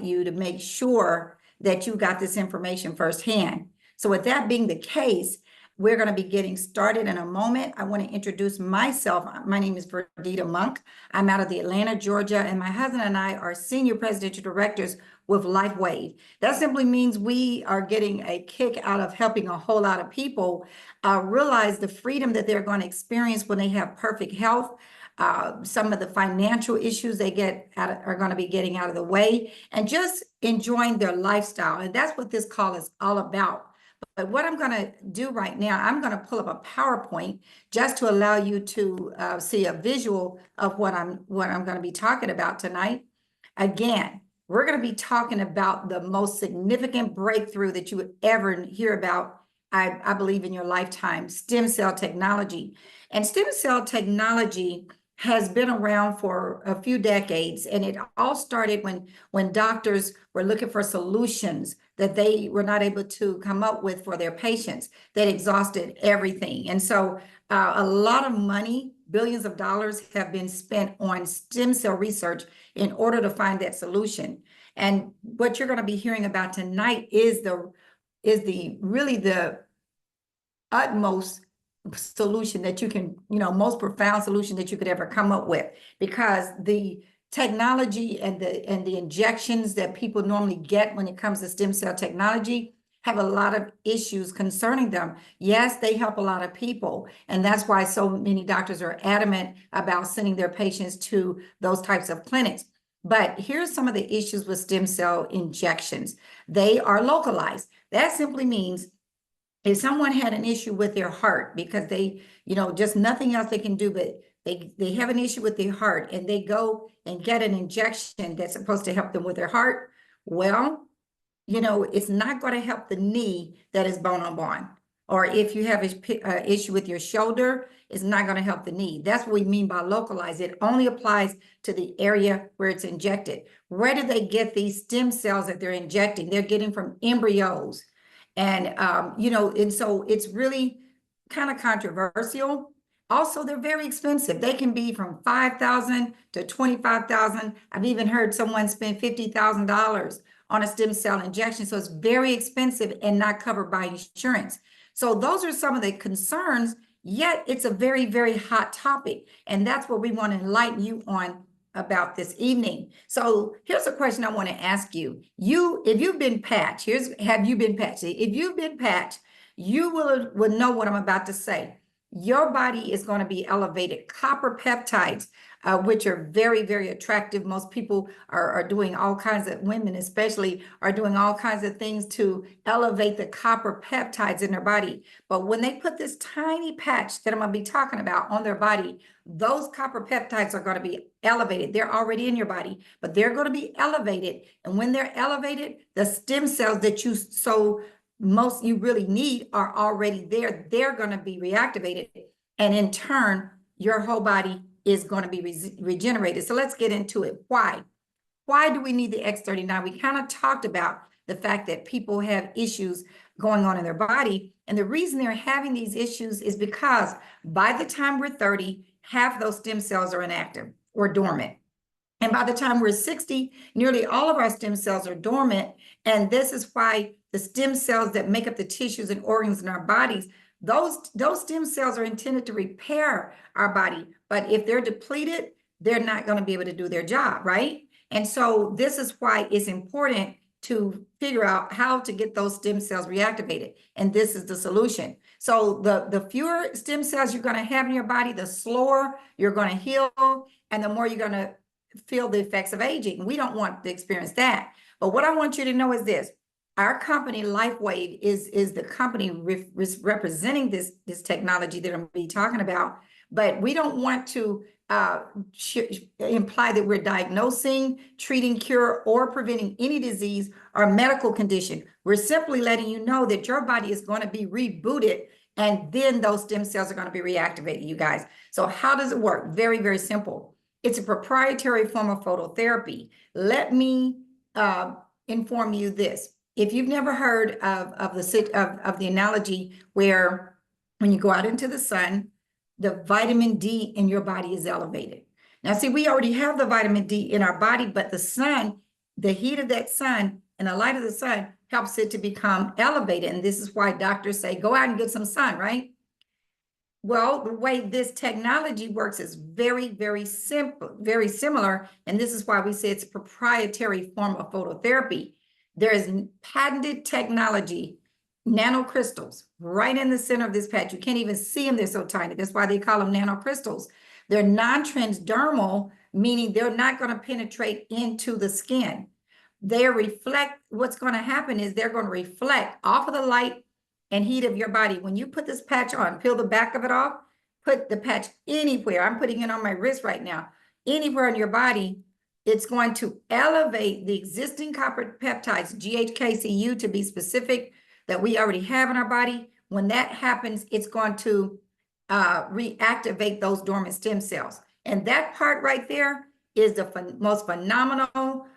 invite you to make sure that you got this information firsthand. So with that being the case, we're going to be getting started in a moment. I want to introduce myself. My name is Verdita Monk. I'm out of the Atlanta, Georgia, and my husband and I are senior presidential directors with LifeWave. That simply means we are getting a kick out of helping a whole lot of people realize the freedom that they're going to experience when they have perfect health. Some of the financial issues they are going to be getting out of the way, and just enjoying their lifestyle. And that's what this call is all about. But what I'm going to do right now, I'm going to pull up a PowerPoint just to allow you to see a visual of what I'm going to be talking about tonight. Again, we're going to be talking about the most significant breakthrough that you would ever hear about, I believe, in your lifetime: stem cell technology. And stem cell technology has been around for a few decades, and it all started when doctors were looking for solutions that they were not able to come up with for their patients that exhausted everything. And so a lot of money, billions of dollars, have been spent on stem cell research in order to find that solution. And what you're going to be hearing about tonight is really the utmost solution that you can, most profound solution that you could ever come up with, because the technology and the injections that people normally get when it comes to stem cell technology have a lot of issues concerning them. Yes, they help a lot of people, and that's why so many doctors are adamant about sending their patients to those types of clinics. But here's some of the issues with stem cell injections. They are localized. That simply means if someone had an issue with their heart, because they, just nothing else they can do, but they have an issue with their heart, and they go and get an injection that's supposed to help them with their heart, well, it's not going to help the knee that is bone on bone. Or if you have an issue with your shoulder, it's not going to help the knee. That's what we mean by localized. It only applies to the area where it's injected. Where do they get these stem cells that they're injecting? They're getting from embryos. And, and so it's really kind of controversial. Also, they're very expensive. They can be from $5,000 to $25,000. I've even heard someone spend $50,000 on a stem cell injection. So it's very expensive and not covered by insurance. So those are some of the concerns, yet it's a very, very hot topic. And that's what we want to enlighten you on about this evening. So here's a question I want to ask you. If you've been patched, have you been patched? If you've been patched, you will know what I'm about to say. Your body is going to be elevated. Copper peptides, which are very, very attractive. Most people are doing all kinds of, women especially, are doing all kinds of things to elevate the copper peptides in their body. But when they put this tiny patch that I'm going to be talking about on their body, those copper peptides are going to be elevated. They're already in your body, but they're going to be elevated. And when they're elevated, the stem cells that you really need are already there. They're going to be reactivated. And in turn, your whole body is going to be regenerated. So let's get into it. Why? Why do we need the X39? We kind of talked about the fact that people have issues going on in their body. And the reason they're having these issues is because by the time we're 30, half those stem cells are inactive or dormant. And by the time we're 60, nearly all of our stem cells are dormant. And this is why the stem cells that make up the tissues and organs in our bodies, those stem cells are intended to repair our body. But if they're depleted, they're not going to be able to do their job, right? And so this is why it's important to figure out how to get those stem cells reactivated. And this is the solution. So the fewer stem cells you're going to have in your body, the slower you're going to heal, and the more you're going to feel the effects of aging. We don't want to experience that. But what I want you to know is this. Our company, LifeWave, is the company representing this technology that I'm going to be talking about. But we don't want to imply that we're diagnosing, treating, cure, or preventing any disease or medical condition. We're simply letting you know that your body is going to be rebooted, and then those stem cells are going to be reactivated, you guys. So how does it work? Very, very simple. It's a proprietary form of phototherapy. Let me inform you this. If you've never heard of the analogy where when you go out into the sun, the vitamin D in your body is elevated. Now, see, we already have the vitamin D in our body, but the sun the heat of that sun and the light of the sun helps it to become elevated. And this is why doctors say, go out and get some sun, right? Well, the way this technology works is very, very simple, very similar. And this is why we say it's a proprietary form of phototherapy. There is patented technology, nanocrystals, right in the center of this patch. You can't even see them, they're so tiny. That's why they call them nanocrystals. They're non-transdermal, meaning they're not going to penetrate into the skin. What's going to happen is they're going to reflect off of the light and heat of your body. When you put this patch on, peel the back of it off, put the patch anywhere. I'm putting it on my wrist right now. Anywhere in your body, it's going to elevate the existing copper peptides, GHKCU to be specific, that we already have in our body. When that happens, it's going to reactivate those dormant stem cells. And that part right there is the most phenomenal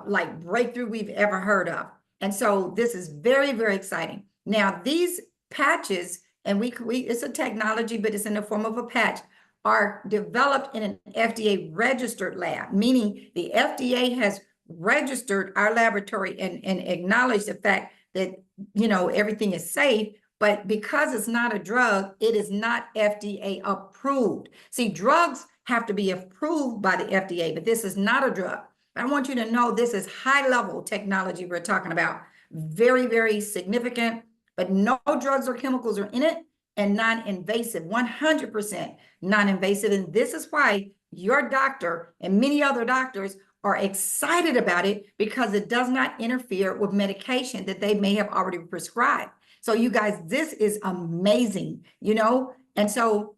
like breakthrough we've ever heard of. And so this is very, very exciting. Now, these patches, and it's a technology, but it's in the form of a patch, are developed in an FDA registered lab, meaning the FDA has registered our laboratory and acknowledged the fact that, you know, everything is safe, but because it's not a drug, it is not FDA approved. See, drugs have to be approved by the FDA, but this is not a drug. I want you to know this is high level technology we're talking about. Very, very significant, but no drugs or chemicals are in it, and non-invasive, 100% non-invasive. And this is why your doctor and many other doctors are excited about it, because it does not interfere with medication that they may have already prescribed. So you guys, this is amazing, you know? And so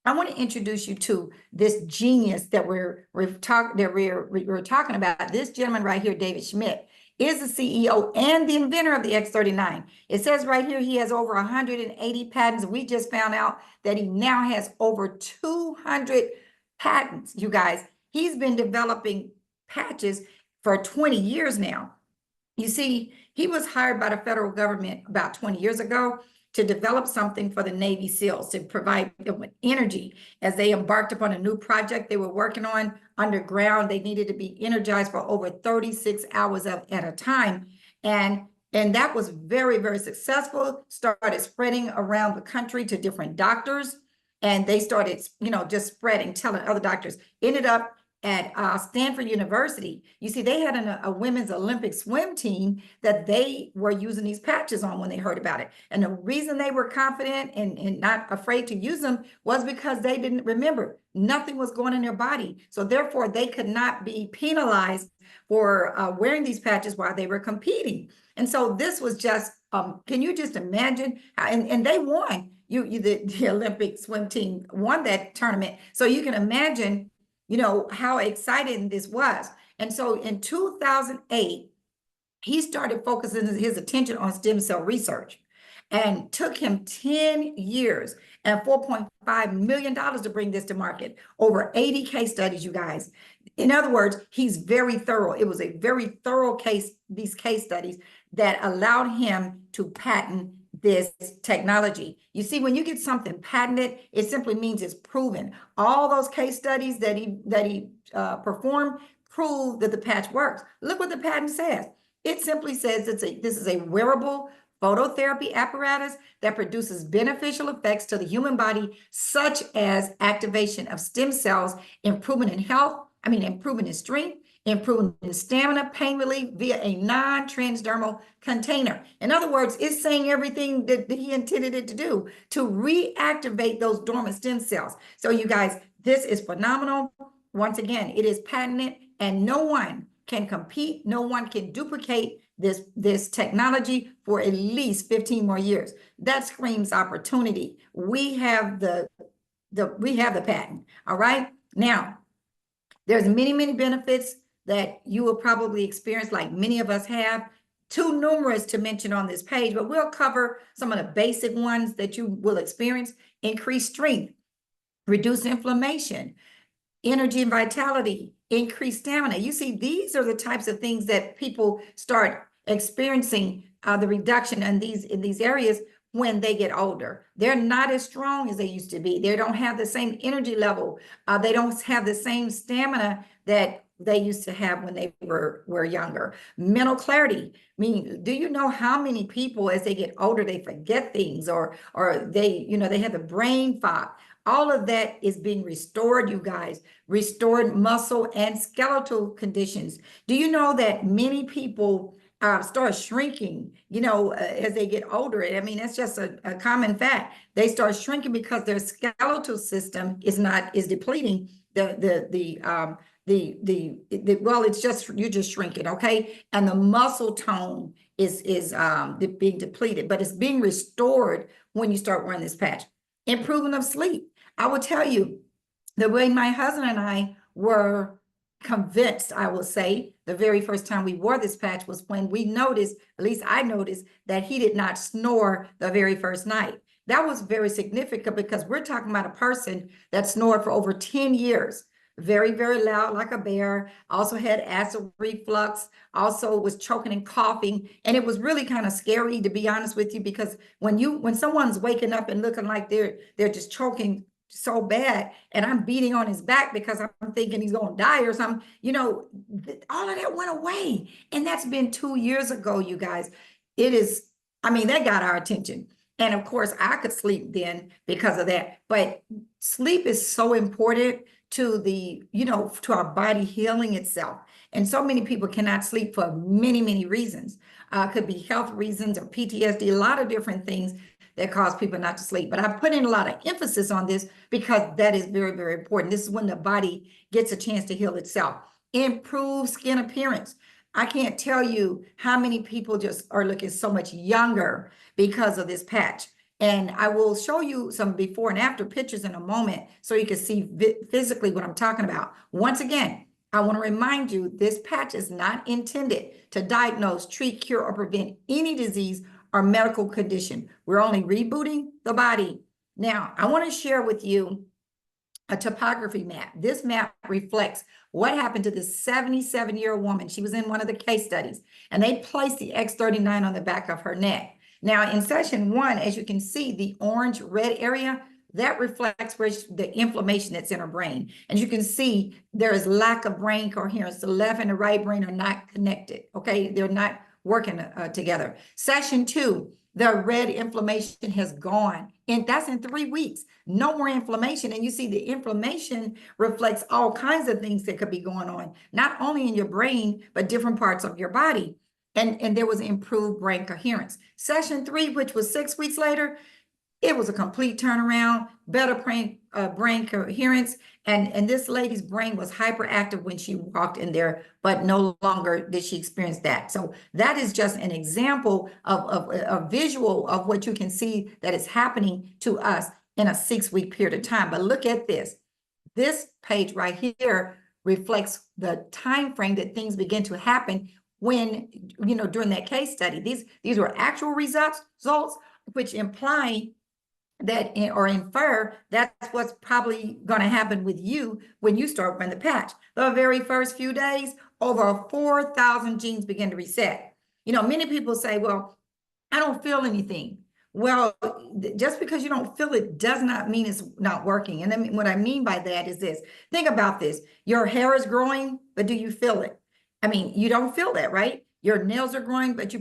I want to introduce you to this genius that we're talking about. This gentleman right here, David Schmidt, is the CEO and the inventor of the X39. It says right here he has over 180 patents. We just found out that he now has over 200 patents, you guys. He's been developing patches for 20 years now. You see, he was hired by the federal government about 20 years ago to develop something for the Navy SEALs to provide them with energy as they embarked upon a new project they were working on underground. They needed to be energized for over 36 hours at a time. And that was very, very successful, started spreading around the country to different doctors. And they started, you know, just spreading, telling other doctors. Ended up at Stanford University. You see, they had a women's Olympic swim team that they were using these patches on when they heard about it. And the reason they were confident and not afraid to use them was because they didn't remember. Nothing was going in their body. So therefore, they could not be penalized for wearing these patches while they were competing. And so this was just, can you just imagine? And they won. The Olympic swim team won that tournament. So you can imagine, you know, how exciting this was. And so in 2008, he started focusing his attention on stem cell research, and took him 10 years and $4.5 million to bring this to market. Over 80 case studies, you guys. In other words, he's very thorough. It was a very thorough these case studies that allowed him to patent this technology. You see, when you get something patented, it simply means it's proven. All those case studies that he performed prove that the patch works. Look what the patent says. It simply says this is a wearable phototherapy apparatus that produces beneficial effects to the human body, such as activation of stem cells, improvement in strength, improvement in stamina, pain relief via a non-transdermal container. In other words, it's saying everything that he intended it to do, to reactivate those dormant stem cells. So you guys, this is phenomenal. Once again, it is patented, and no one can compete, no one can duplicate this technology for at least 15 more years. That screams opportunity. We have the patent. All right. Now, there's many, many benefits that you will probably experience, like many of us have. Too numerous to mention on this page, but we'll cover some of the basic ones that you will experience. Increased strength, reduce inflammation, energy and vitality, increased stamina. You see, these are the types of things that people start experiencing the reduction in these areas when they get older. They're not as strong as they used to be. They don't have the same energy level. They don't have the same stamina that they used to have when they were younger. Mental clarity. I mean, do you know how many people as they get older, they forget things or they, they have the brain fog. All of that is being restored, you guys. Restored muscle and skeletal conditions. Do you know that many people start shrinking, as they get older? I mean, that's just a common fact. They start shrinking because their skeletal system is depleting. Well, it's just, you're just shrinking, okay? And the muscle tone is being depleted, but it's being restored when you start wearing this patch. Improvement of sleep. I will tell you, the way my husband and I were convinced, I will say, the very first time we wore this patch was when we noticed, at least I noticed, that he did not snore the very first night. That was very significant because we're talking about a person that snored for over 10 years. Very, very loud like a bear, also had acid reflux, also was choking and coughing. And it was really kind of scary, to be honest with you, because when someone's waking up and looking like they're just choking so bad, and I'm beating on his back because I'm thinking he's gonna die or something, all of that went away. And that's been 2 years ago, you guys. That got our attention. And of course, I could sleep then because of that. But sleep is so important to to our body healing itself. And so many people cannot sleep for many, many reasons. Could be health reasons or PTSD, a lot of different things that cause people not to sleep. But I put in a lot of emphasis on this because that is very, very important. This is when the body gets a chance to heal itself. Improve skin appearance. I can't tell you how many people just are looking so much younger because of this patch. And I will show you some before and after pictures in a moment so you can see physically what I'm talking about. Once again, I want to remind you, this patch is not intended to diagnose, treat, cure, or prevent any disease or medical condition. We're only rebooting the body. Now, I want to share with you a topography map. This map reflects what happened to this 77-year-old woman. She was in one of the case studies, and they placed the X39 on the back of her neck. Now, in session 1, as you can see, the orange-red area, that reflects where the inflammation that's in her brain. And you can see there is lack of brain coherence. The left and the right brain are not connected, okay? They're not working together. Session 2, the red inflammation has gone. And that's in 3 weeks. No more inflammation. And you see the inflammation reflects all kinds of things that could be going on, not only in your brain, but different parts of your body. And there was improved brain coherence. Session 3, which was 6 weeks later, it was a complete turnaround, better brain coherence. And this lady's brain was hyperactive when she walked in there, but no longer did she experience that. So that is just an example of a visual of what you can see that is happening to us in a 6-week period of time. But look at this. This page right here reflects the time frame that things begin to happen when, during that case study. These were actual results, which imply that or infer that's what's probably going to happen with you when you start wearing the patch. The very first few days, over 4,000 genes begin to reset. Many people say, well, I don't feel anything. Well, just because you don't feel it does not mean it's not working. And then what I mean by that is this. Think about this. Your hair is growing, but do you feel it? I mean, you don't feel that, right? Your nails are growing, but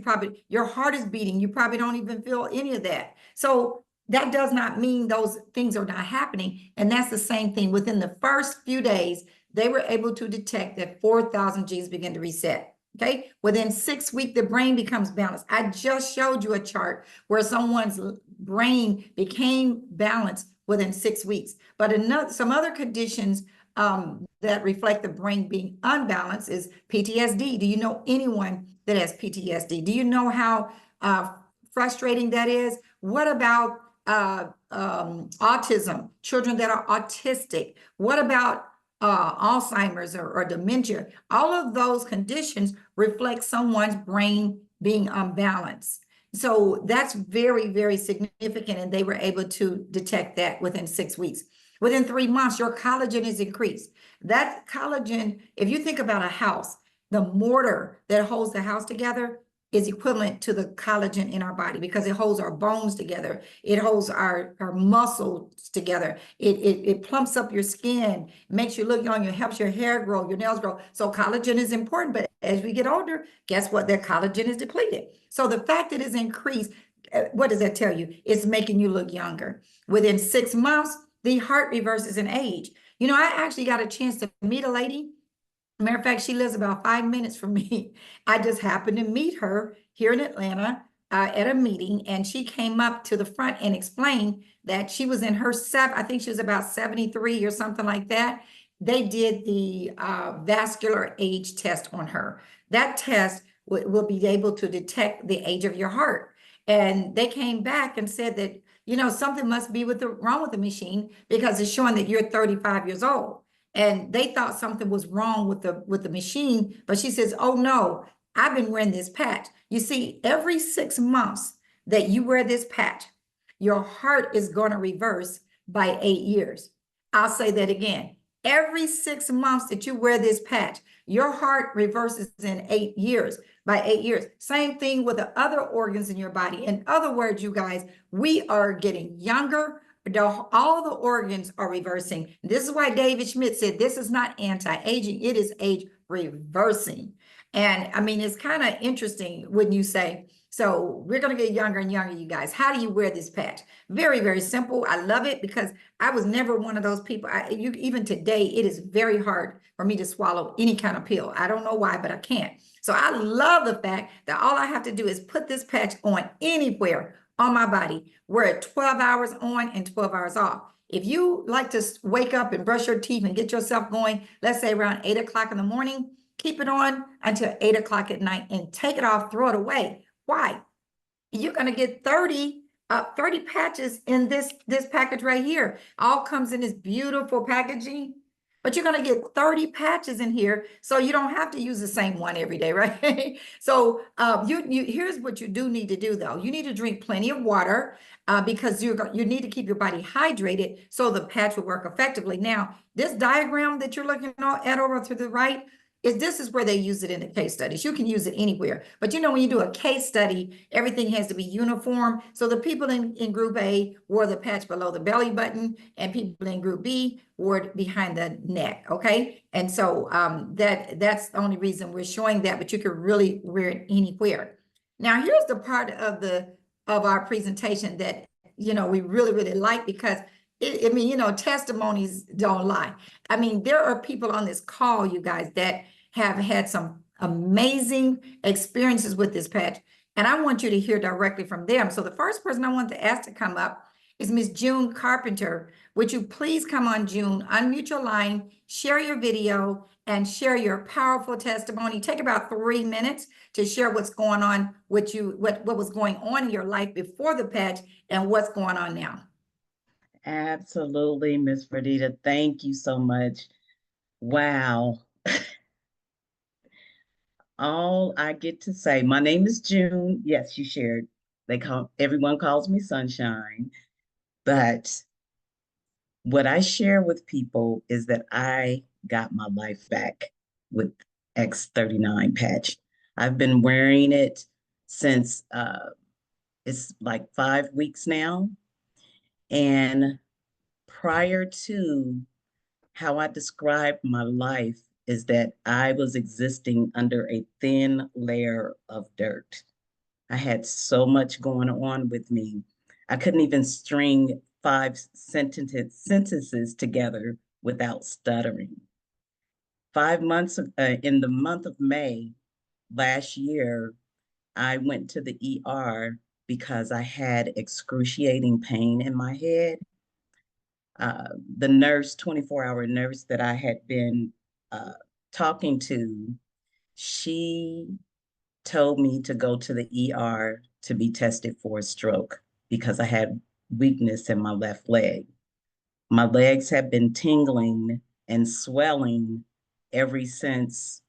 your heart is beating. You probably don't even feel any of that. So that does not mean those things are not happening. And that's the same thing. Within the first few days, they were able to detect that 4,000 genes begin to reset. Okay. Within 6 weeks, the brain becomes balanced. I just showed you a chart where someone's brain became balanced within 6 weeks. But some other conditions that reflect the brain being unbalanced is PTSD. Do you know anyone that has PTSD? Do you know how frustrating that is? What about autism, children that are autistic? What about Alzheimer's or dementia? All of those conditions reflect someone's brain being unbalanced. So that's very, very significant. And they were able to detect that within 6 weeks. Within 3 months, your collagen is increased. That collagen, if you think about a house, the mortar that holds the house together is equivalent to the collagen in our body because it holds our bones together. It holds our muscles together. It plumps up your skin, makes you look young, it helps your hair grow, your nails grow. So collagen is important, but as we get older, guess what? Their collagen is depleted. So the fact that it's increased, what does that tell you? It's making you look younger. Within 6 months, the heart reverses in age. You know, I actually got a chance to meet a lady. Matter of fact, she lives about 5 minutes from me. I just happened to meet her here in Atlanta at a meeting, and she came up to the front and explained that she was in her I think she was about 73 or something like that. They did the vascular age test on her. That test will be able to detect the age of your heart. And they came back and said that, you know, something must be wrong with the machine because it's showing that you're 35 years old. And they thought something was wrong with the machine, but she says, oh no, I've been wearing this patch. You see, every 6 months that you wear this patch, your heart is going to reverse by 8 years. I'll say that again. Every 6 months that you wear this patch, your heart reverses in 8 years, by 8 years. Same thing with the other organs in your body. In other words, you guys, we are getting younger. All the organs are reversing. This is why David Schmidt said this is not anti-aging, it is age reversing. And I mean, it's kind of interesting when you say, so we're going to get younger and younger, you guys. How do you wear this patch? Very, very simple. I love it because I was never one of those people. Even today, it is very hard for me to swallow any kind of pill. I don't know why, but I can't. So I love the fact that all I have to do is put this patch on anywhere on my body. We're at 12 hours on and 12 hours off. If you like to wake up and brush your teeth and get yourself going, let's say around 8 o'clock in the morning, keep it on until 8 o'clock at night and take it off, throw it away. Why? You're going to get 30 patches in this package right here. All comes in this beautiful packaging, but you're going to get 30 patches in here, so you don't have to use the same one every day, right? So here's what you do need to do, though. You need to drink plenty of water because you need to keep your body hydrated so the patch will work effectively. Now, this diagram that you're looking at over to the right, this is where they use it in the case studies. You can use it anywhere. But you know, when you do a case study, everything has to be uniform. So the people in group A wore the patch below the belly button, and people in group B wore it behind the neck, okay? And so that's the only reason we're showing that, but you can really wear it anywhere. Now, here's the part of our presentation that, you know, we really, really like because I mean, you know, testimonies don't lie. I mean, there are people on this call, you guys, that have had some amazing experiences with this patch. And I want you to hear directly from them. So the first person I want to ask to come up is Miss June Carpenter. Would you please come on, June, unmute your line, share your video, and share your powerful testimony. Take about 3 minutes to share what's going on with you, what was going on in your life before the patch and what's going on now. Absolutely, Miss Verdita. Thank you so much. Wow. All I get to say, my name is June. Yes, you shared. Everyone calls me Sunshine. But what I share with people is that I got my life back with X39 patch. I've been wearing it since it's like 5 weeks now. And prior to how I describe my life is that I was existing under a thin layer of dirt. I had so much going on with me. I couldn't even string 5 sentences together without stuttering. 5 months in the month of May last year, I went to the ER because I had excruciating pain in my head. The nurse, 24-hour nurse that I had been talking to, she told me to go to the ER to be tested for a stroke because I had weakness in my left leg. My legs have been tingling and swelling ever since,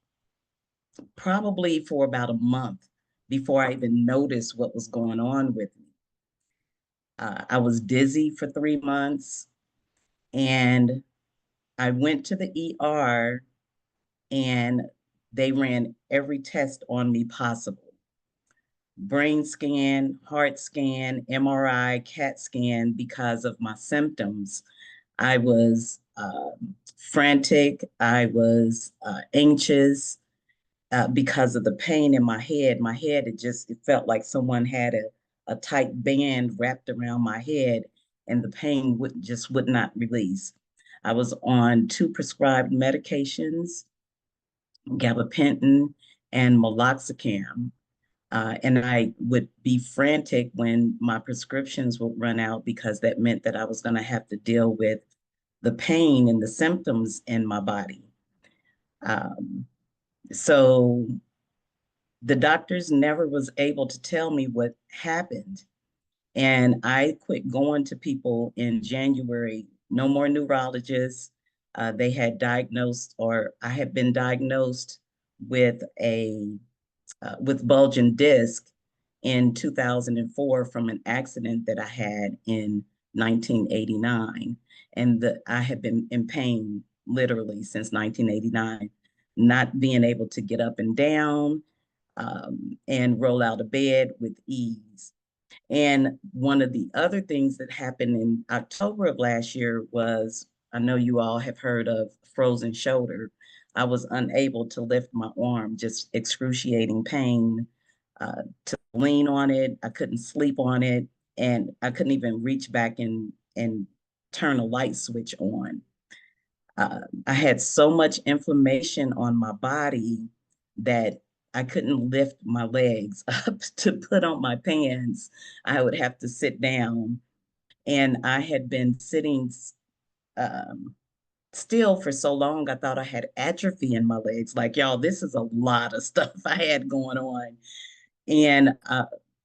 probably for about a month before I even noticed what was going on with me. I was dizzy for 3 months, and I went to the ER and they ran every test on me possible. brain scan, heart scan, MRI, CAT scan because of my symptoms. I was frantic. I was anxious because of the pain in my head. My head, it felt like someone had a tight band wrapped around my head, and the pain would not release. I was on 2 prescribed medications, gabapentin and meloxicam. And I would be frantic when my prescriptions would run out because that meant that I was going to have to deal with the pain and the symptoms in my body. Um, so the doctors never was able to tell me what happened. And I quit going to people in January. No more neurologists. They had diagnosed, or I had been diagnosed with with bulging disc in 2004 from an accident that I had in 1989. And I had been in pain literally since 1989, not being able to get up and down and roll out of bed with ease. And one of the other things that happened in October of last year was, I know you all have heard of frozen shoulder. I was unable to lift my arm, just excruciating pain, to lean on it. I couldn't sleep on it, and I couldn't even reach back and turn a light switch on. I had so much inflammation on my body that I couldn't lift my legs up to put on my pants. I would have to sit down. And I had been sitting um, still for so long, I thought I had atrophy in my legs. Like, y'all, this is a lot of stuff I had going on. And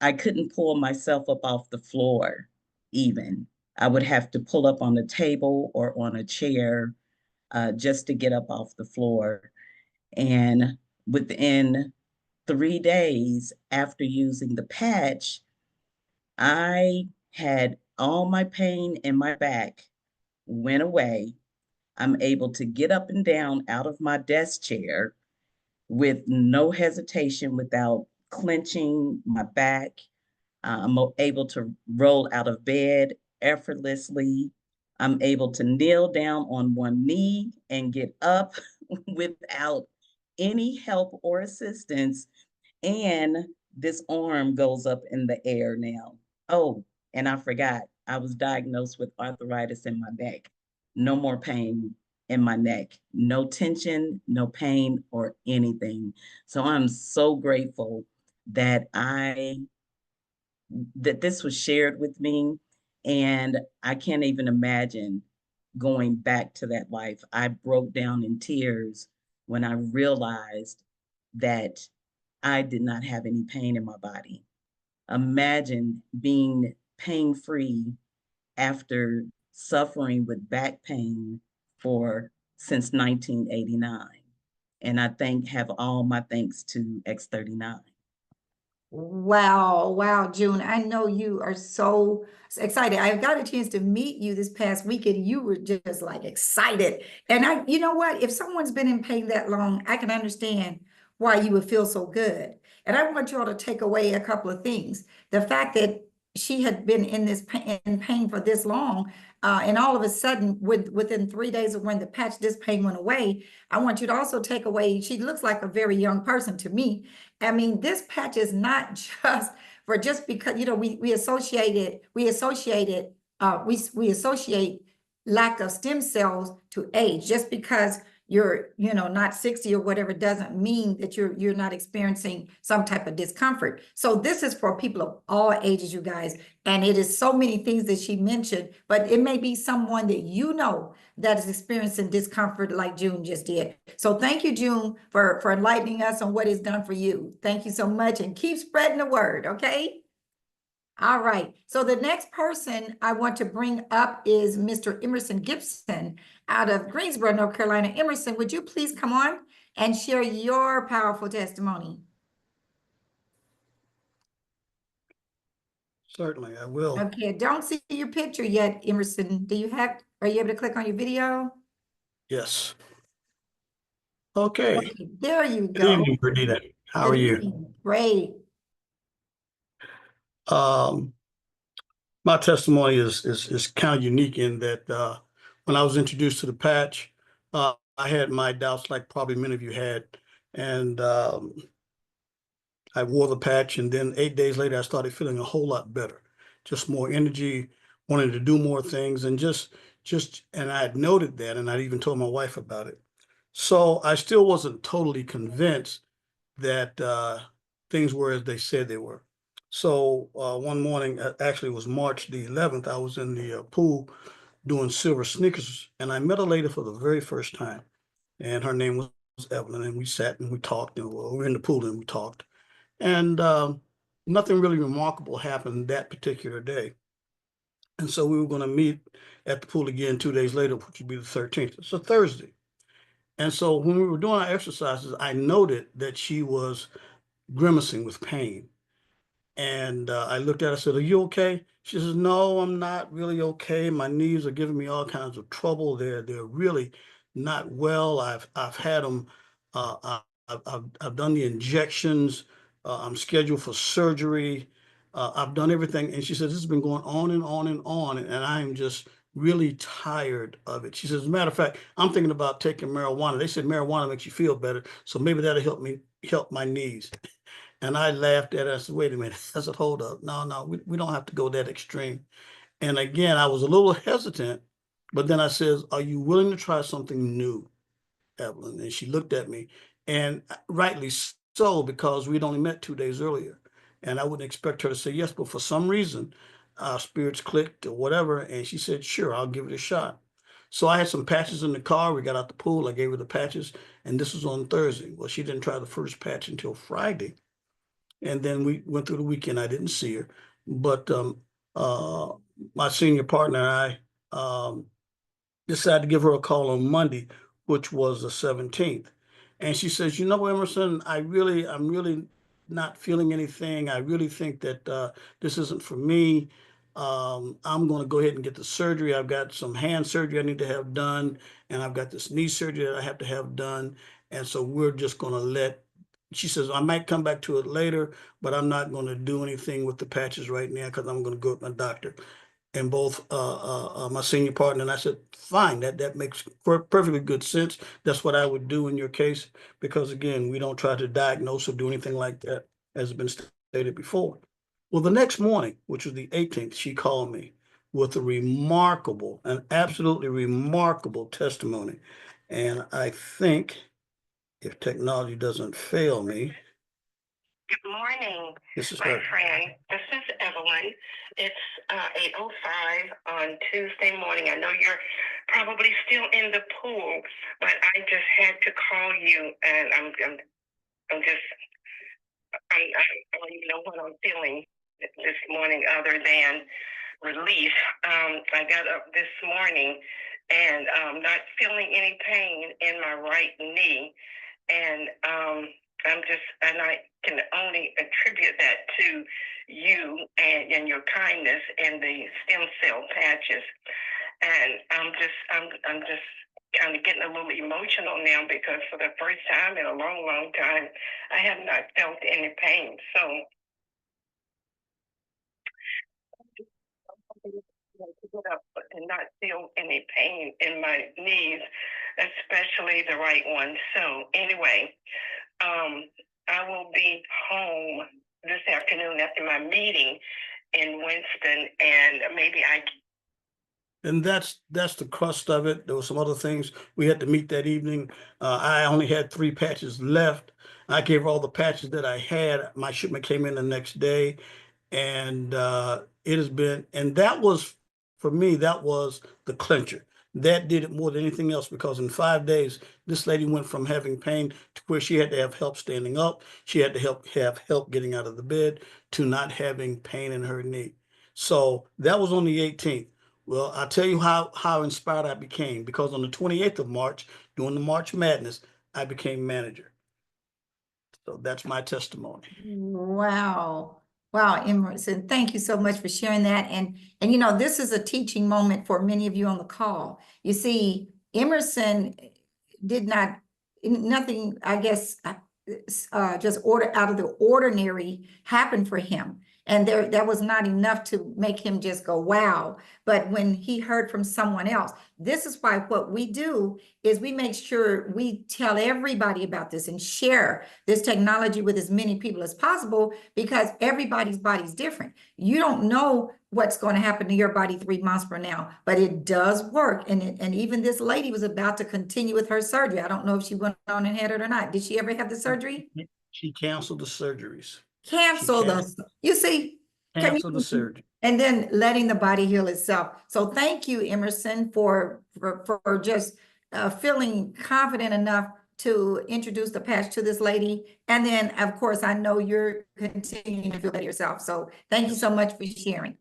I couldn't pull myself up off the floor, even. I would have to pull up on a table or on a chair just to get up off the floor. And within 3 days after using the patch, I had all my pain in my back went away. I'm able to get up and down out of my desk chair with no hesitation, without clenching my back. I'm able to roll out of bed effortlessly. I'm able to kneel down on one knee and get up without any help or assistance. And this arm goes up in the air now. Oh, and I forgot, I was diagnosed with arthritis in my neck. No more pain in my neck, no tension, no pain or anything. So I'm so grateful that this was shared with me. And I can't even imagine going back to that life. I broke down in tears when I realized that I did not have any pain in my body. Imagine being pain free after suffering with back pain for since 1989. And I have all my thanks to X39. Wow, wow, June. I know you are so excited. I got a chance to meet you this past weekend. You were just like excited. And you know what? If someone's been in pain that long, I can understand why you would feel so good. And I want you all to take away a couple of things. The fact that she had been in in pain for this long, and all of a sudden, within 3 days of when the patch, this pain went away. I want you to also take away, she looks like a very young person to me. I mean, this patch is not just for just because, we associate lack of stem cells to age. Just because you're, not 60 or whatever doesn't mean that you're not experiencing some type of discomfort. So this is for people of all ages, you guys. And it is so many things that she mentioned, but it may be someone that that is experiencing discomfort like June just did. So thank you, June, for enlightening us on what is done for you. Thank you so much, and keep spreading the word, okay? All right. So the next person I want to bring up is Mr. Emerson Gibson out of Greensboro, North Carolina. Emerson, would you please come on and share your powerful testimony? Certainly, I will. Okay, I don't see your picture yet, Emerson. Are you able to click on your video? Yes. Okay. Okay, there you Good go. evening, Perdita. How are Good you? evening. Great. My testimony is kind of unique in that when I was introduced to the patch, I had my doubts, like probably many of you had, and I wore the patch, and then 8 days later, I started feeling a whole lot better, just more energy, wanting to do more things, and and I had noted that, and I even told my wife about it. So I still wasn't totally convinced that things were as they said they were. So one morning, actually it was March the 11th, I was in the pool doing silver sneakers, and I met a lady for the very first time, and her name was Evelyn, and we sat and we talked, and we were in the pool and we talked, and nothing really remarkable happened that particular day. And so we were going to meet at the pool again 2 days later, which would be the 13th. It's a Thursday. And so when we were doing our exercises, I noted that she was grimacing with pain. And I looked at her, I said, "Are you okay?" She says, "No, I'm not really okay. My knees are giving me all kinds of trouble. They're really not well. I've had them. I've done the injections. I'm scheduled for surgery. I've done everything." And she says, "This has been going on and on and on, and I am just really tired of it." She says, "As a matter of fact, I'm thinking about taking marijuana. They said marijuana makes you feel better, so maybe that'll help my knees." And I laughed at her. I said, "Wait a minute." I said, "Hold up. No, no, we don't have to go that extreme." And again, I was a little hesitant, but then I says, "Are you willing to try something new, Evelyn?" And she looked at me, and rightly so, because we'd only met 2 days earlier. And I wouldn't expect her to say yes, but for some reason, our spirits clicked or whatever. And she said, "Sure, I'll give it a shot." So I had some patches in the car. We got out the pool. I gave her the patches, and this was on Thursday. Well, she didn't try the first patch until Friday. And then we went through the weekend. I didn't see her, but uh, my senior partner and I decided to give her a call on Monday, which was the 17th. And she says, "You know, Emerson, I'm really not feeling anything. I really think that this isn't for me. I'm going to go ahead and get the surgery. I've got some hand surgery I need to have done, and I've got this knee surgery that I have to have done. And so we're just going to she says, I might come back to it later, but I'm not going to do anything with the patches right now because I'm going to go with my doctor." And both my senior partner and I said, "Fine, that makes perfectly good sense. That's what I would do in your case, because again, we don't try to diagnose or do anything like that, as has been stated before." Well, the next morning, which was the 18th, she called me with an absolutely remarkable testimony. And I think, if technology doesn't fail me, Good morning, this is my her. friend. This is Evelyn. It's 8:05 on Tuesday morning. I know you're probably still in the pool, but I just had to call you, and I'm just I don't even know what I'm feeling this morning other than relief. I got up this morning and not feeling any pain in my right knee, and and I can only attribute that to you and your kindness and the stem cell patches. And I'm just kind of getting a little emotional now because for the first time in a long, long time, I have not felt any pain. So to get up and not feel any pain in my knees, especially the right one. So anyway, I will be home this afternoon after my meeting in Winston, and maybe I. And that's the crust of it. There were some other things we had to meet that evening. I only had 3 patches left. I gave her all the patches that I had. My shipment came in the next day, and it has been, and that was, for me, that was the clincher. That did it more than anything else, because in 5 days, this lady went from having pain to where she had to have help standing up, she had to have help getting out of the bed, to not having pain in her knee. So that was on the 18th. Well, I'll tell you how inspired I became, because on the 28th of March, during the March Madness, I became manager. So that's my testimony. Wow. Wow, Emerson, thank you so much for sharing that. And you know, this is a teaching moment for many of you on the call. You see, Emerson did nothing, I guess, just out of the ordinary happened for him. And that was not enough to make him just go, wow. But when he heard from someone else, this is why what we do is we make sure we tell everybody about this and share this technology with as many people as possible, because everybody's body's different. You don't know what's going to happen to your body 3 months from now, but it does work. And even this lady was about to continue with her surgery. I don't know if she went on and had it or not. Did she ever have the surgery? She canceled the surgeries. Cancel those. You see, Canceled the surgery. and then letting the body heal itself. So thank you, Emerson, for just feeling confident enough to introduce the patch to this lady. And then, of course, I know you're continuing to feel better yourself. So thank you so much for sharing.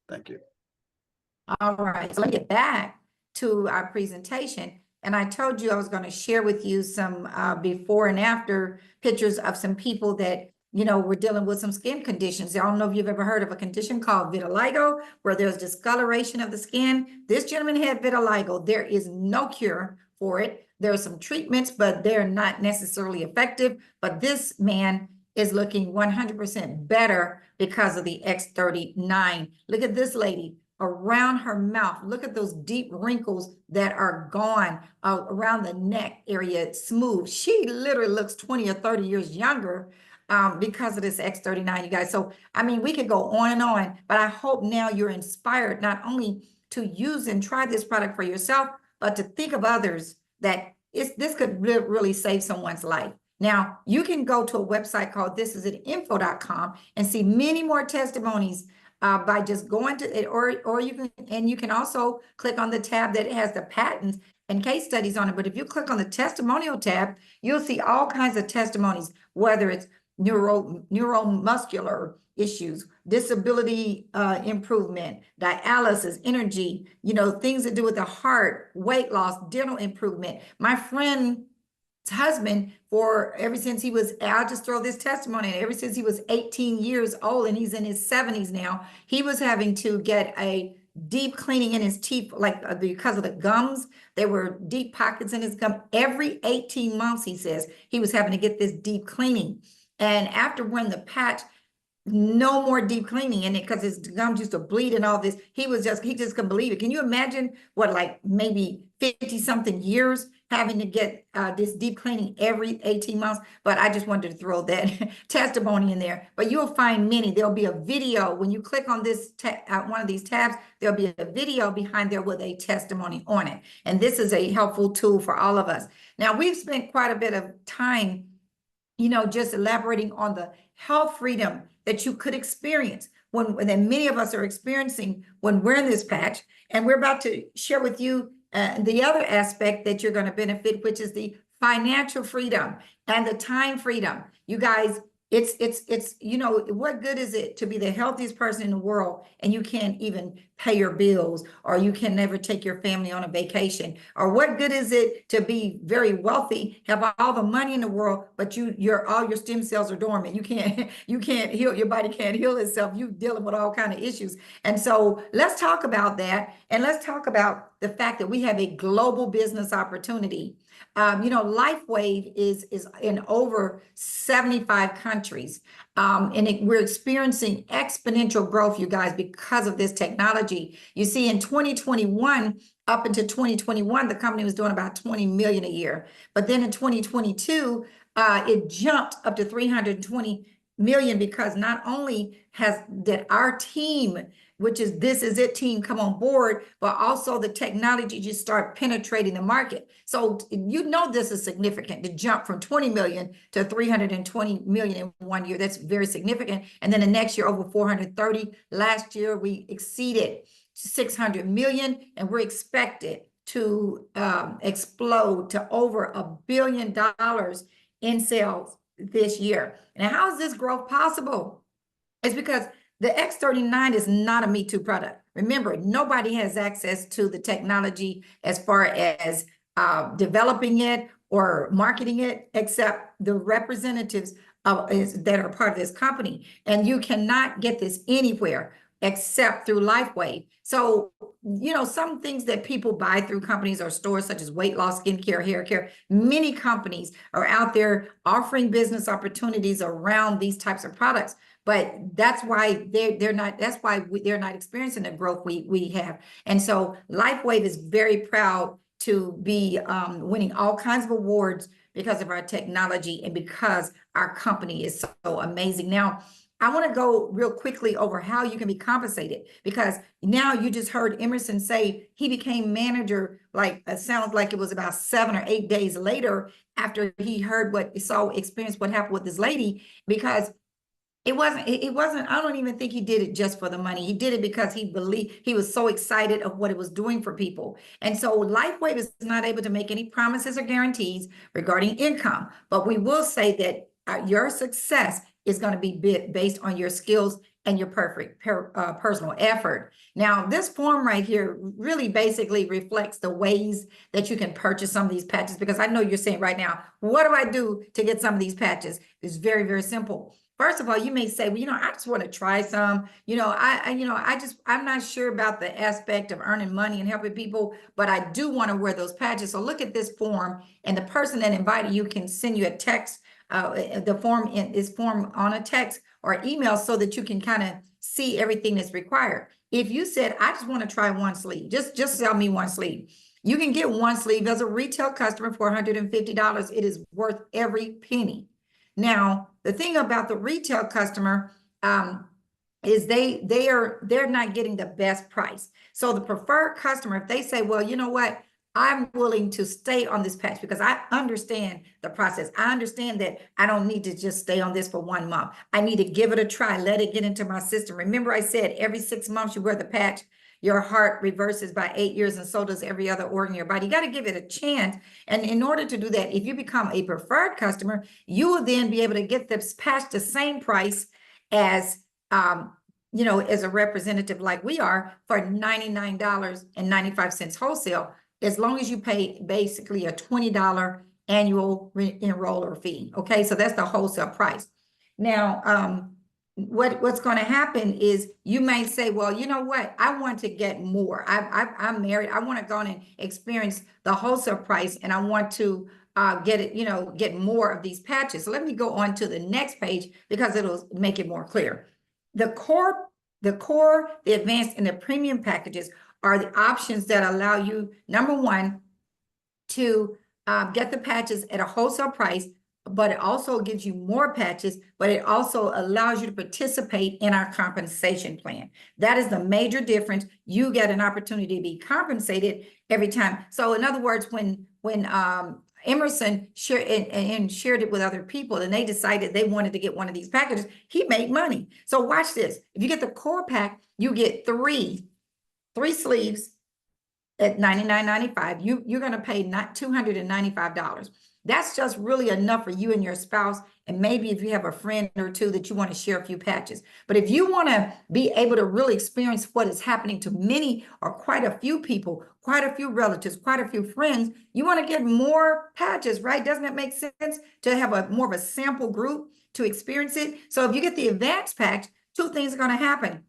Thank you. All right, so let's get back to our presentation. And I told you I was going to share with you some before and after pictures of some people that, you know, were dealing with some skin conditions. I don't know if you've ever heard of a condition called vitiligo, where there's discoloration of the skin. This gentleman had vitiligo. There is no cure for it. There are some treatments, but they're not necessarily effective. But this man is looking 100% better because of the X39. Look at this lady around her mouth. Look at those deep wrinkles that are gone around the neck area. It's smooth. She literally looks 20 or 30 years younger because of this X39, you guys. So, I mean, we could go on and on, but I hope now you're inspired not only to use and try this product for yourself, but to think of others that this could really save someone's life. Now, you can go to a website called thisisit.info.com and see many more testimonies by just going to it, or you can also click on the tab that has the patents and case studies on it. But if you click on the testimonial tab, you'll see all kinds of testimonies, whether it's neuromuscular issues, disability improvement, dialysis, energy, you know, things that do with the heart, weight loss, dental improvement. My friend's husband, ever since he was, I'll just throw this testimony, ever since he was 18 years old, and he's in his 70s now, he was having to get a deep cleaning in his teeth, like because of the gums. There were deep pockets in his gum. Every 18 months, he says, he was having to get this deep cleaning. And after wearing the patch, no more deep cleaning in it, because his gums used to bleed and all this. He just couldn't believe it. Can you imagine what, like maybe 50 something years having to get this deep cleaning every 18 months? But I just wanted to throw that testimony in there. But you'll find many. There'll be a video when you click on this one of these tabs. There'll be a video behind there with a testimony on it. And this is a helpful tool for all of us. Now, we've spent quite a bit of time, you know, just elaborating on the health freedom that you could experience that many of us are experiencing when wearing this patch. And we're about to share with you the other aspect that you're going to benefit, which is the financial freedom and the time freedom. You guys, it's you know, what good is it to be the healthiest person in the world and you can't even pay your bills, or you can never take your family on a vacation? Or what good is it to be very wealthy, have all the money in the world, but all your stem cells are dormant? You can't heal, your body can't heal itself. You dealing with all kinds of issues. And so let's talk about that. And let's talk about the fact that we have a global business opportunity. You know, LifeWave is in over 75 countries. And we're experiencing exponential growth, you guys, because of this technology. You see, in 2021, up into 2021, the company was doing about 20 million a year. But then in 2022, it jumped up to 320 million, because not only did our team, which is This Is It team, come on board, but also the technology just start penetrating the market. So you know this is significant to jump from 20 million to 320 million in 1 year. That's very significant. And then the next year over 430. Last year we exceeded 600 million, and we're expected to explode to over $1 billion in sales this year. And how is this growth possible? It's because the X39 is not a Me Too product. Remember, nobody has access to the technology as far as developing it or marketing it, except the representatives that are part of this company. And you cannot get this anywhere except through LifeWave. So, you know, some things that people buy through companies or stores such as weight loss, skincare, hair care, many companies are out there offering business opportunities around these types of products. but that's why they're not, that's why they're not experiencing the growth we have. And so LifeWave is very proud to be winning all kinds of awards because of our technology and because our company is so amazing. Now, I want to go real quickly over how you can be compensated, because now you just heard Emerson say he became manager, like it sounds like it was about 7 or 8 days later after he heard what he saw, experienced what happened with this lady, because it wasn't, I don't even think he did it just for the money. He did it because he believed, he was so excited of what it was doing for people. And so LifeWave is not able to make any promises or guarantees regarding income, but we will say that your success is going to be based on your skills and your personal effort. Now, this form right here really basically reflects the ways that you can purchase some of these patches, because I know you're saying right now, what do I do to get some of these patches? It's very, very simple. First of all, you may say, well, I just want to try some, I'm not sure about the aspect of earning money and helping people, but I do want to wear those patches. So look at this form, and the person that invited you can send you a text. The form is formed on a text or email so that you can kind of see everything that's required. If you said, I just want to try one sleeve, just sell me one sleeve. You can get one sleeve as a retail customer for $150. It is worth every penny. Now, the thing about the retail customer is they're not getting the best price. So the preferred customer, if they say, well, you know what, I'm willing to stay on this patch because I understand the process. I understand that I don't need to just stay on this for 1 month. I need to give it a try, let it get into my system. Remember, I said every 6 months you wear the patch, your heart reverses by 8 years, and so does every other organ in your body. You got to give it a chance. And in order to do that, if you become a preferred customer, you will then be able to get this patch the same price as, as a representative like we are, for $99.95 wholesale, as long as you pay basically a $20 annual enroller fee. Okay, so that's the wholesale price. Now, what's going to happen is you may say, well, you know what, I want to get more. I'm married. I want to go on and experience the wholesale price, and I want to get it, get more of these patches. So let me go on to the next page because it'll make it more clear. The core, the advanced, and the premium packages are the options that allow you, number one, to get the patches at a wholesale price, but it also gives you more patches, but it also allows you to participate in our compensation plan. That is the major difference. You get an opportunity to be compensated every time. So in other words, when Emerson shared it with other people, and they decided they wanted to get one of these packages, he made money. So watch this. If you get the core pack, you get three sleeves at $99.95. You're going to pay not $295. That's just really enough for you and your spouse, and maybe if you have a friend or two that you want to share a few patches. But if you want to be able to really experience what is happening to many or quite a few people, quite a few relatives, quite a few friends, you want to get more patches, right? Doesn't it make sense to have more of a sample group to experience it? So if you get the advanced patch, two things are going to happen.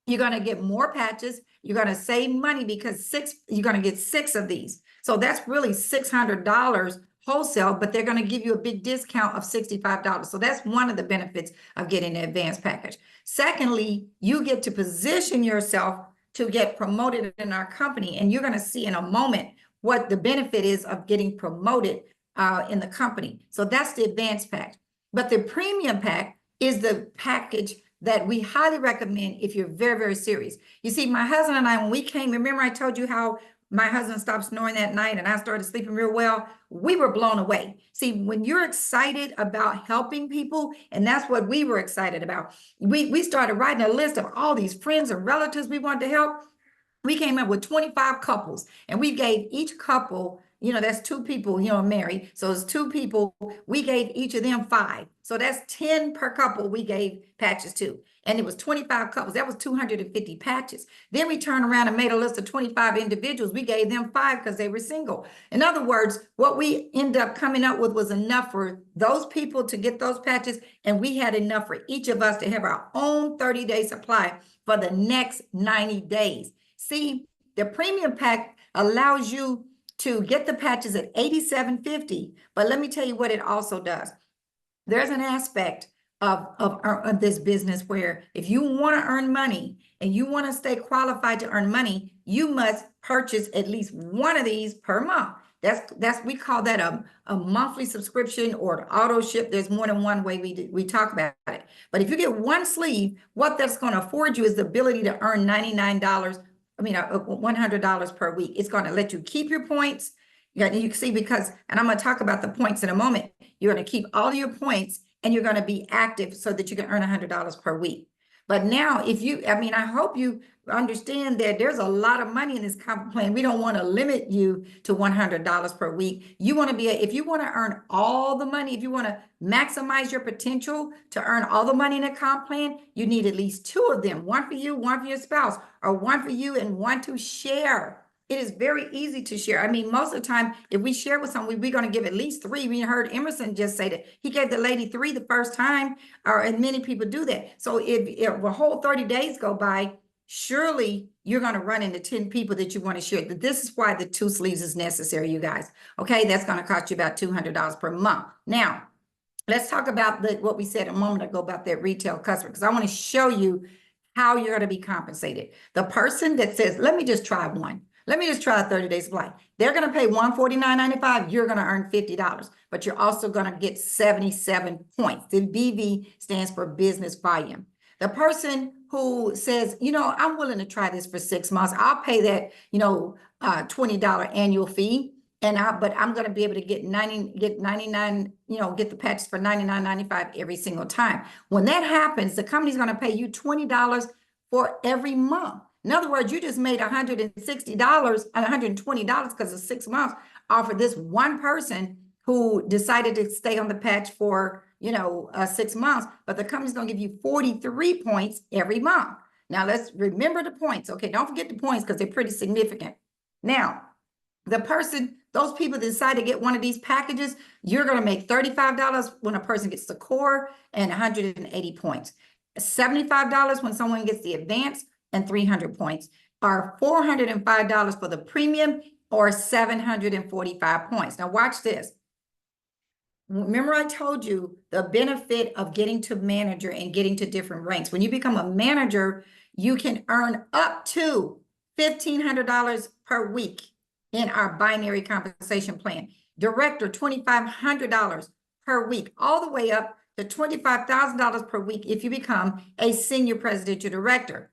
You're going to get more patches. You're going to save money because you're going to get 6 of these. So that's really $600 wholesale, but they're going to give you a big discount of $65. So that's one of the benefits of getting an advanced package. Secondly, you get to position yourself to get promoted in our company. And you're going to see in a moment what the benefit is of getting promoted in the company. So that's the advanced pack. But the premium pack is the package that we highly recommend if you're very, very serious. You see, my husband and I, when we came, remember I told you how my husband stopped snoring that night and I started sleeping real well? We were blown away. See, when you're excited about helping people, and that's what we were excited about, we started writing a list of all these friends and relatives we wanted to help. We came up with 25 couples, and we gave each couple, that's 2 people, married. So it's 2 people. We gave each of them 5. So that's 10 per couple we gave patches to. And it was 25 couples. That was 250 patches. Then we turned around and made a list of 25 individuals. We gave them 5 because they were single. In other words, what we ended up coming up with was enough for those people to get those patches. And we had enough for each of us to have our own 30-day supply for the next 90 days. See, the premium pack allows you to get the patches at $87.50, but let me tell you what it also does. There's an aspect of this business, where if you want to earn money and you want to stay qualified to earn money, you must purchase at least one of these per month. We call that a monthly subscription or an auto ship. There's more than one way we talk about it. But if you get one sleeve, what that's going to afford you is the ability to earn $99, $100 per week. It's going to let you keep your points. You can see, because, and I'm going to talk about the points in a moment, you're going to keep all your points and you're going to be active so that you can earn $100 per week. But now, I hope you understand that there's a lot of money in this comp plan. We don't want to limit you to $100 per week. You want to if you want to earn all the money, if you want to maximize your potential to earn all the money in a comp plan, you need at least two of them, one for you, one for your spouse, or one for you and one to share. It is very easy to share. I mean, most of the time, if we share with someone, we're going to give at least three. We heard Emerson just say that he gave the lady 3 the first time, and many people do that. So if a whole 30 days go by, surely you're going to run into 10 people that you want to share. This is why the 2 sleeves is necessary, you guys. Okay, that's going to cost you about $200 per month. Now, let's talk about what we said a moment ago about that retail customer, because I want to show you how you're going to be compensated. The person that says, let me just try one. Let me just try a 30-day supply. They're going to pay $149.95. You're going to earn $50, but you're also going to get 77 points. The BV stands for business volume. The person who says, I'm willing to try this for 6 months. I'll pay that, $20 annual fee. But I'm going to be able to get 99, get the patches for $99.95 every single time. When that happens, the company's going to pay you $20 for every month. In other words, you just made $160, $120 because of 6 months off of this one person who decided to stay on the patch for, 6 months, but the company's going to give you 43 points every month. Now let's remember the points. Okay, don't forget the points because they're pretty significant. Now, those people that decide to get one of these packages, you're going to make $35 when a person gets the core and 180 points. $75 when someone gets the advanced and 300 points, or $405 for the premium, or 745 points. Now watch this. Remember I told you the benefit of getting to manager and getting to different ranks. When you become a manager, you can earn up to $1,500 per week in our binary compensation plan. Director, $2,500 per week, all the way up to $25,000 per week if you become a senior presidential director.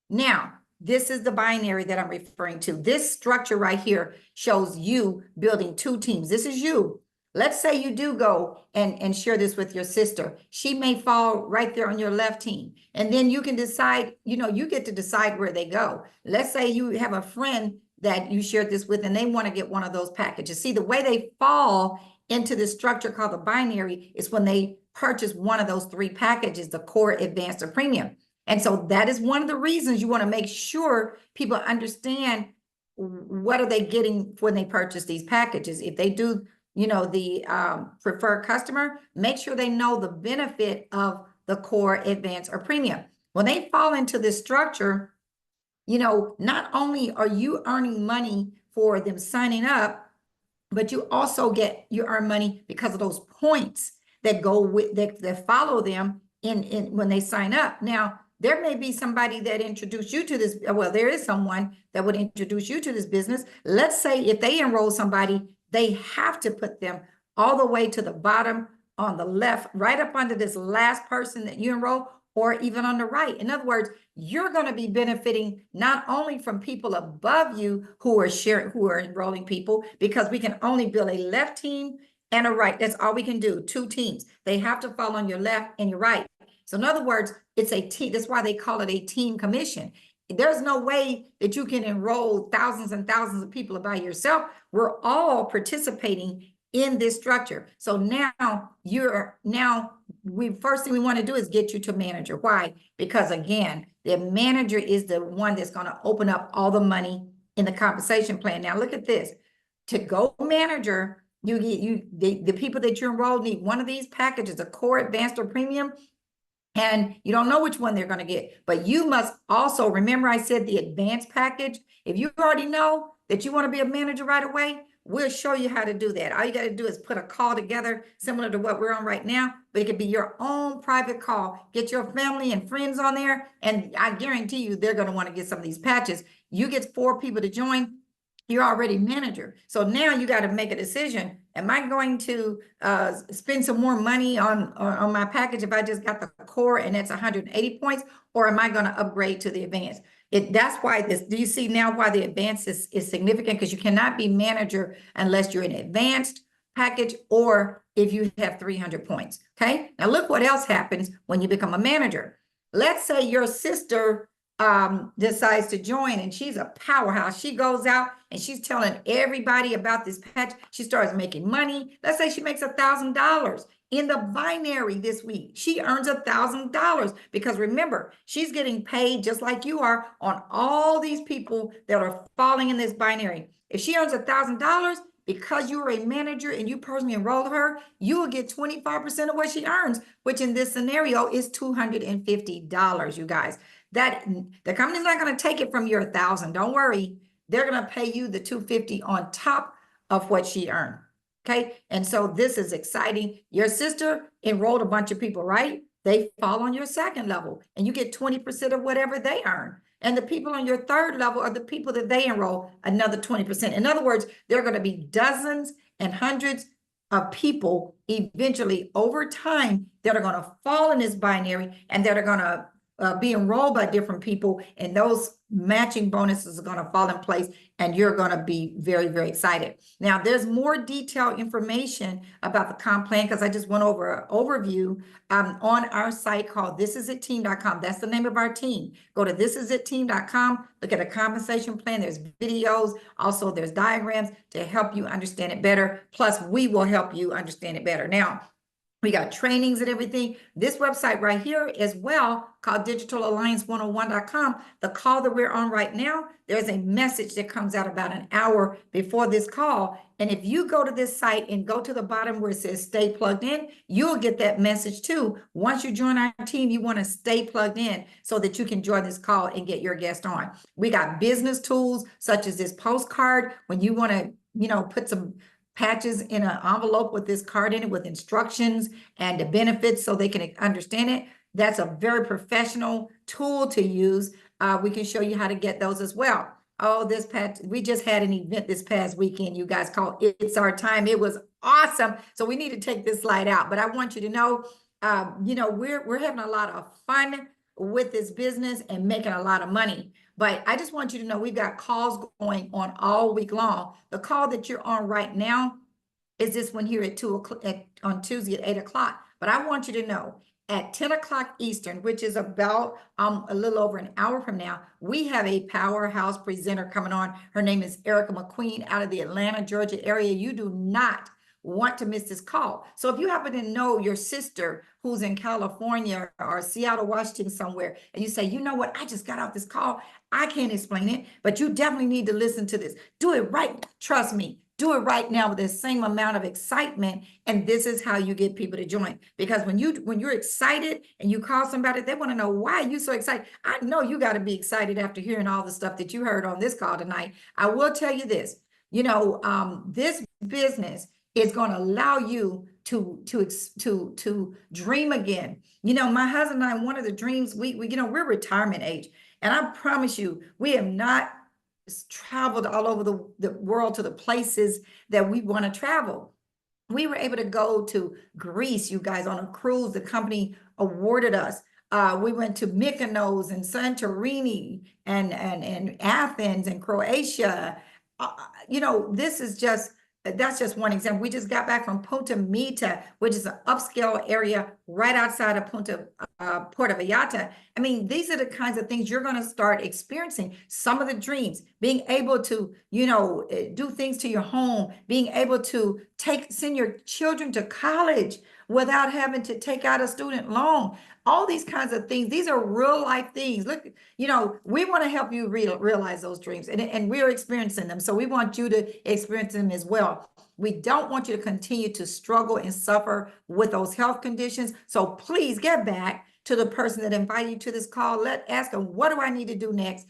Now, this is the binary that I'm referring to. This structure right here shows you building 2 teams. This is you. Let's say you do go and share this with your sister. She may fall right there on your left team. And then you can decide, you get to decide where they go. Let's say you have a friend that you shared this with and they want to get one of those packages. See, the way they fall into this structure called the binary is when they purchase one of those 3 packages, the core, advanced, or premium. And so that is one of the reasons you want to make sure people understand what are they getting when they purchase these packages. If they do, the preferred customer, make sure they know the benefit of the core, advanced, or premium. When they fall into this structure, not only are you earning money for them signing up, but you also you earn money because of those points that go with that follow them in when they sign up. Now, there may be somebody that introduced you to this. Well, there is someone that would introduce you to this business. Let's say if they enroll somebody, they have to put them all the way to the bottom on the left, right up under this last person that you enroll, or even on the right. In other words, you're going to be benefiting not only from people above you who are enrolling people, because we can only build a left team and a right. That's all we can do, 2 teams. They have to fall on your left and your right. So in other words, it's a team. That's why they call it a team commission. There's no way that you can enroll thousands and thousands of people by yourself. We're all participating in this structure. So first thing we want to do is get you to manager. Why? Because again, the manager is the one that's going to open up all the money in the compensation plan. Now look at this. To go manager, the people that you enroll need one of these packages, a core, advanced, or premium. And you don't know which one they're going to get, but you must also remember I said the advanced package. If you already know that you want to be a manager right away, we'll show you how to do that. All you got to do is put a call together similar to what we're on right now, but it could be your own private call. Get your family and friends on there, and I guarantee you they're going to want to get some of these patches. You get 4 people to join, you're already manager. So now you got to make a decision. Am I going to spend some more money on my package if I just got the core and that's 180 points, or am I going to upgrade to the advanced? That's why this, do you see now why the advanced is significant? Because you cannot be manager unless you're in advanced package or if you have 300 points. Okay. Now look what else happens when you become a manager. Let's say your sister decides to join and she's a powerhouse. She goes out and she's telling everybody about this patch. She starts making money. Let's say she makes $1,000 in the binary this week. She earns $1,000 because remember, she's getting paid just like you are on all these people that are falling in this binary. If she earns $1,000, because you are a manager and you personally enrolled her, you will get 25% of what she earns, which in this scenario is $250, you guys. That the company's not going to take it from your 1,000. Don't worry. They're going to pay you the 250 on top of what she earned. Okay. And so this is exciting. Your sister enrolled a bunch of people, right? They fall on your second level and you get 20% of whatever they earn. And the people on your third level are the people that they enroll, another 20%. In other words, there are going to be dozens and hundreds of people eventually over time that are going to fall in this binary and that are going to be enrolled by different people, and those matching bonuses are going to fall in place, and you're going to be very, very excited. Now, there's more detailed information about the comp plan because I just went over an overview on our site called thisisitteam.com. That's the name of our team. Go to thisisitteam.com, look at a compensation plan. There's videos. Also, there's diagrams to help you understand it better. Plus, we will help you understand it better. Now, we got trainings and everything. This website right here as well, called digitalalliance101.com. The call that we're on right now, there's a message that comes out about an hour before this call. And if you go to this site and go to the bottom where it says stay plugged in, you'll get that message too. Once you join our team, you want to stay plugged in so that you can join this call and get your guest on. We got business tools such as this postcard when you want to, put some patches in an envelope with this card in it with instructions and the benefits so they can understand it. That's a very professional tool to use. We can show you how to get those as well. Oh, this patch, we just had an event this past weekend, you guys, called It's Our Time. It was awesome. So we need to take this slide out, but I want you to know, we're having a lot of fun with this business and making a lot of money. But I just want you to know we've got calls going on all week long. The call that you're on right now is this one here at 2 o'clock on Tuesday at 8 o'clock. But I want you to know at 10 o'clock Eastern, which is about a little over an hour from now, we have a powerhouse presenter coming on. Her name is Erica McQueen out of the Atlanta, Georgia area. You do not want to miss this call. So if you happen to know your sister who's in California or Seattle, Washington somewhere, and you say, you know what, I just got off this call, I can't explain it, but you definitely need to listen to this. Do it right. Trust me. Do it right now with the same amount of excitement. And this is how you get people to join. Because when you're excited and you call somebody, they want to know why you're so excited. I know you got to be excited after hearing all the stuff that you heard on this call tonight. I will tell you this, this business is going to allow you to dream again. My husband and I, one of the dreams, we're retirement age. And I promise you, we have not traveled all over the world to the places that we want to travel. We were able to go to Greece, you guys, on a cruise. The company awarded us. We went to Mykonos and Santorini and Athens and Croatia. That's just one example. We just got back from Punta Mita, which is an upscale area right outside of Puerto Vallarta. I mean, these are the kinds of things you're going to start experiencing. Some of the dreams, being able to, do things to your home, being able to send your children to college without having to take out a student loan. All these kinds of things. These are real life things. Look, we want to help you realize those dreams, and we're experiencing them. So we want you to experience them as well. We don't want you to continue to struggle and suffer with those health conditions. So please get back to the person that invited you to this call. Ask them, what do I need to do next?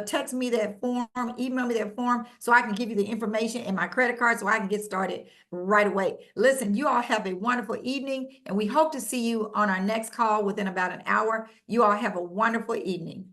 text me that form, email me that form so I can give you the information and my credit card so I can get started right away. Listen, you all have a wonderful evening, and we hope to see you on our next call within about an hour. You all have a wonderful evening.